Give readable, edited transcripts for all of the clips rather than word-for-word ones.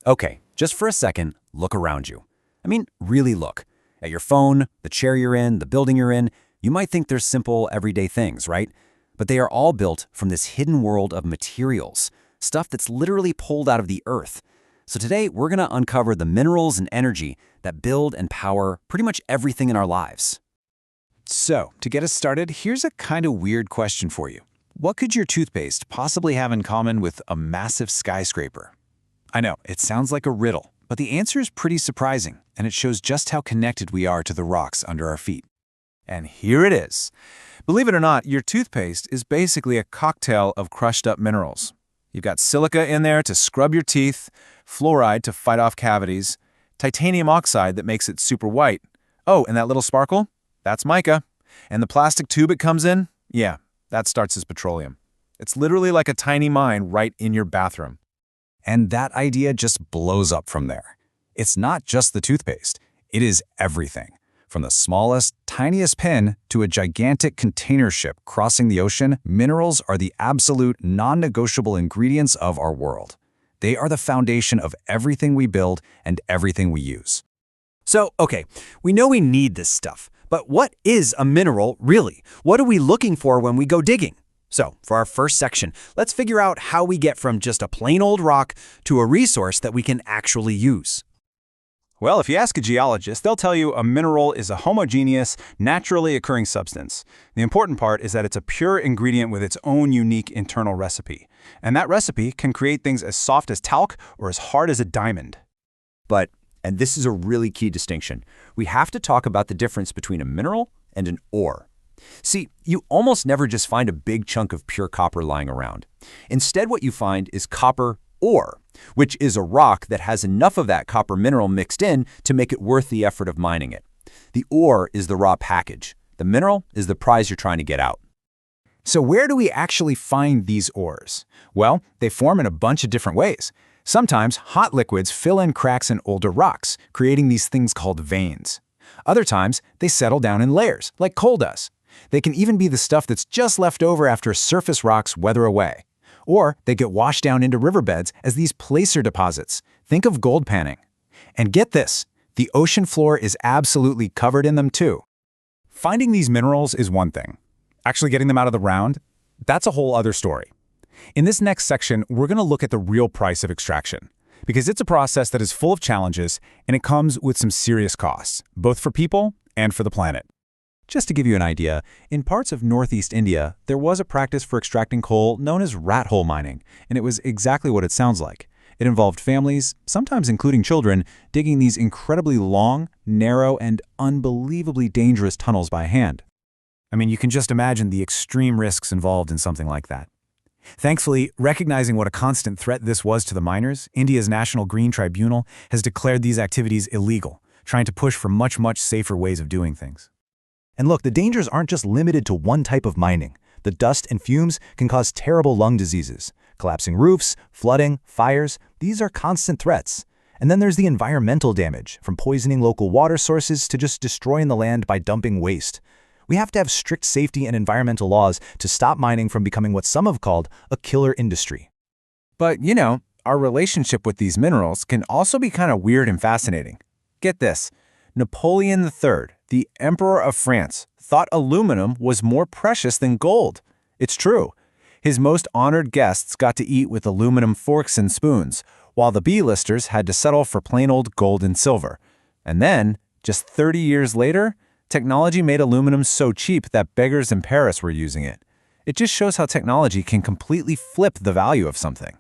Okay, just for a second, look around you. I mean, really look. At your phone, the chair you're in, the building you're in, you might think they're simple, everyday things, right? But they are all built from this hidden world of materials, stuff that's literally pulled out of the earth. So today, we're going to uncover the minerals and energy that build and power pretty much everything in our lives. So, to get us started, here's a kind of weird question for you. What could your toothpaste possibly have in common with a massive skyscraper? I know, it sounds like a riddle, but the answer is pretty surprising, and it shows just how connected we are to the rocks under our feet. And here it is. Believe it or not, your toothpaste is basically a cocktail of crushed up minerals. You've got silica in there to scrub your teeth, fluoride to fight off cavities, titanium oxide that makes it super white. Oh, and that little sparkle? That's mica. And the plastic tube it comes in? Yeah, that starts as petroleum. It's literally like a tiny mine right in your bathroom. And that idea just blows up from there. It's not just the toothpaste. It is everything. From the smallest, tiniest pin to a gigantic container ship crossing the ocean, minerals are the absolute non-negotiable ingredients of our world. They are the foundation of everything we build and everything we use. So, okay, we know we need this stuff, but what is a mineral really? What are we looking for when we go digging? So, for our first section, let's figure out how we get from just a plain old rock to a resource that we can actually use. Well, if you ask a geologist, they'll tell you a mineral is a homogeneous, naturally occurring substance. The important part is that it's a pure ingredient with its own unique internal recipe. And that recipe can create things as soft as talc or as hard as a diamond. But, and this is a really key distinction, we have to talk about the difference between a mineral and an ore. See, you almost never just find a big chunk of pure copper lying around. Instead, what you find is copper ore, which is a rock that has enough of that copper mineral mixed in to make it worth the effort of mining it. The ore is the raw package. The mineral is the prize you're trying to get out. So where do we actually find these ores? Well, they form in a bunch of different ways. Sometimes hot liquids fill in cracks in older rocks, creating these things called veins. Other times, they settle down in layers, like coal does. They can even be the stuff that's just left over after surface rocks weather away. Or they get washed down into riverbeds as these placer deposits. Think of gold panning. And get this, the ocean floor is absolutely covered in them too. Finding these minerals is one thing. Actually getting them out of the ground, that's a whole other story. In this next section, we're going to look at the real price of extraction, because it's a process that is full of challenges and it comes with some serious costs, both for people and for the planet. Just to give you an idea, in parts of northeast India, there was a practice for extracting coal known as rat hole mining, and it was exactly what it sounds like. It involved families, sometimes including children, digging these incredibly long, narrow, and unbelievably dangerous tunnels by hand. I mean, you can just imagine the extreme risks involved in something like that. Thankfully, recognizing what a constant threat this was to the miners, India's National Green Tribunal has declared these activities illegal, trying to push for much, much safer ways of doing things. And look, the dangers aren't just limited to one type of mining. The dust and fumes can cause terrible lung diseases. Collapsing roofs, flooding, fires, these are constant threats. And then there's the environmental damage, from poisoning local water sources to just destroying the land by dumping waste. We have to have strict safety and environmental laws to stop mining from becoming what some have called a killer industry. But, you know, our relationship with these minerals can also be kind of weird and fascinating. Get this. Napoleon III, the Emperor of France, thought aluminum was more precious than gold. It's true. His most honored guests got to eat with aluminum forks and spoons, while the B-listers had to settle for plain old gold and silver. And then, just 30 years later, technology made aluminum so cheap that beggars in Paris were using it. It just shows how technology can completely flip the value of something.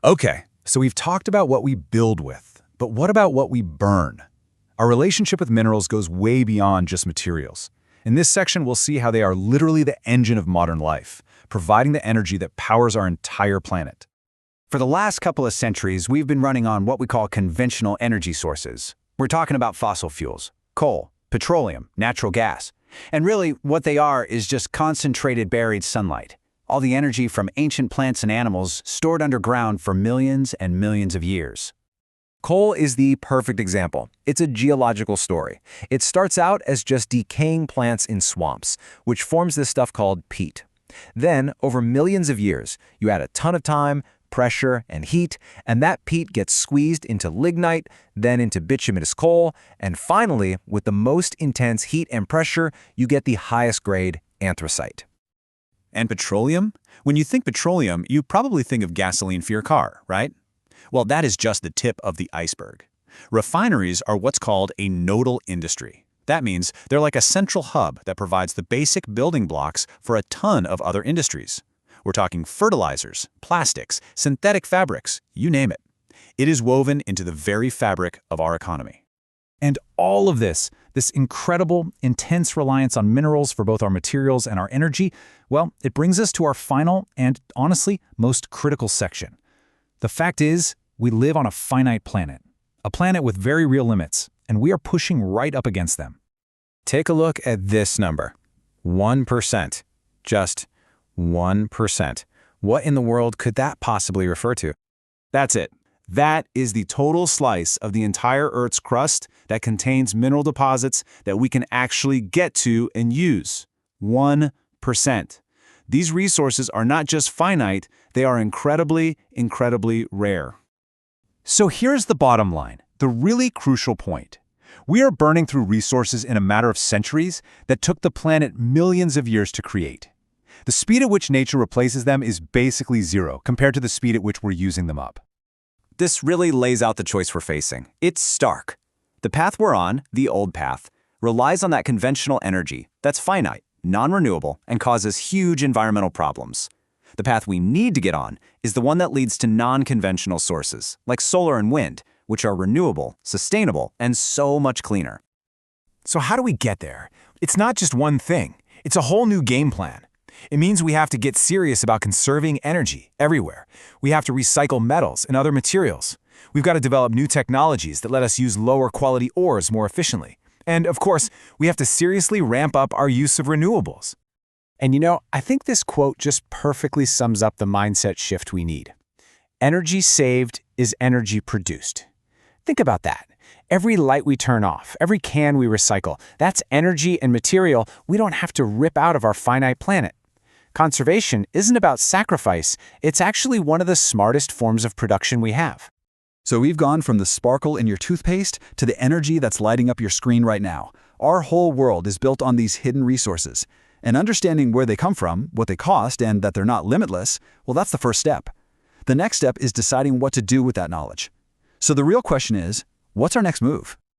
Okay, so we've talked about what we build with, but what about what we burn? Our relationship with minerals goes way beyond just materials. In this section, we'll see how they are literally the engine of modern life, providing the energy that powers our entire planet. For the last couple of centuries, we've been running on what we call conventional energy sources. We're talking about fossil fuels, coal, petroleum, natural gas. And really, what they are is just concentrated buried sunlight. All the energy from ancient plants and animals stored underground for millions and millions of years. Coal is the perfect example. It's a geological story. It starts out as just decaying plants in swamps, which forms this stuff called peat. Then, over millions of years, you add a ton of time, pressure, and heat, and that peat gets squeezed into lignite, then into bituminous coal, and finally, with the most intense heat and pressure, you get the highest grade anthracite. And petroleum? When you think petroleum, you probably think of gasoline for your car, right? Well, that is just the tip of the iceberg. Refineries are what's called a nodal industry. That means they're like a central hub that provides the basic building blocks for a ton of other industries. We're talking fertilizers, plastics, synthetic fabrics, you name it. It is woven into the very fabric of our economy. And all of this incredible, intense reliance on minerals for both our materials and our energy, well, it brings us to our final and, honestly, most critical section. The fact is, we live on a finite planet, a planet with very real limits, and we are pushing right up against them. Take a look at this number, 1%. Just 1%. What in the world could that possibly refer to? That's it. That is the total slice of the entire Earth's crust that contains mineral deposits that we can actually get to and use. 1%. These resources are not just finite, they are incredibly, incredibly rare. So here's the bottom line, the really crucial point. We are burning through resources in a matter of centuries that took the planet millions of years to create. The speed at which nature replaces them is basically zero compared to the speed at which we're using them up. This really lays out the choice we're facing. It's stark. The path we're on, the old path, relies on that conventional energy that's finite, non-renewable, and causes huge environmental problems. The path we need to get on is the one that leads to non-conventional sources, like solar and wind, which are renewable, sustainable, and so much cleaner. So how do we get there? It's not just one thing. It's a whole new game plan. It means we have to get serious about conserving energy everywhere. We have to recycle metals and other materials. We've got to develop new technologies that let us use lower quality ores more efficiently. And of course, we have to seriously ramp up our use of renewables. And I think this quote just perfectly sums up the mindset shift we need. Energy saved is energy produced. Think about that. Every light we turn off, every can we recycle, that's energy and material we don't have to rip out of our finite planet. Conservation isn't about sacrifice, it's actually one of the smartest forms of production we have. So we've gone from the sparkle in your toothpaste to the energy that's lighting up your screen right now. Our whole world is built on these hidden resources. And understanding where they come from, what they cost, and that they're not limitless, well, that's the first step. The next step is deciding what to do with that knowledge. So the real question is, what's our next move?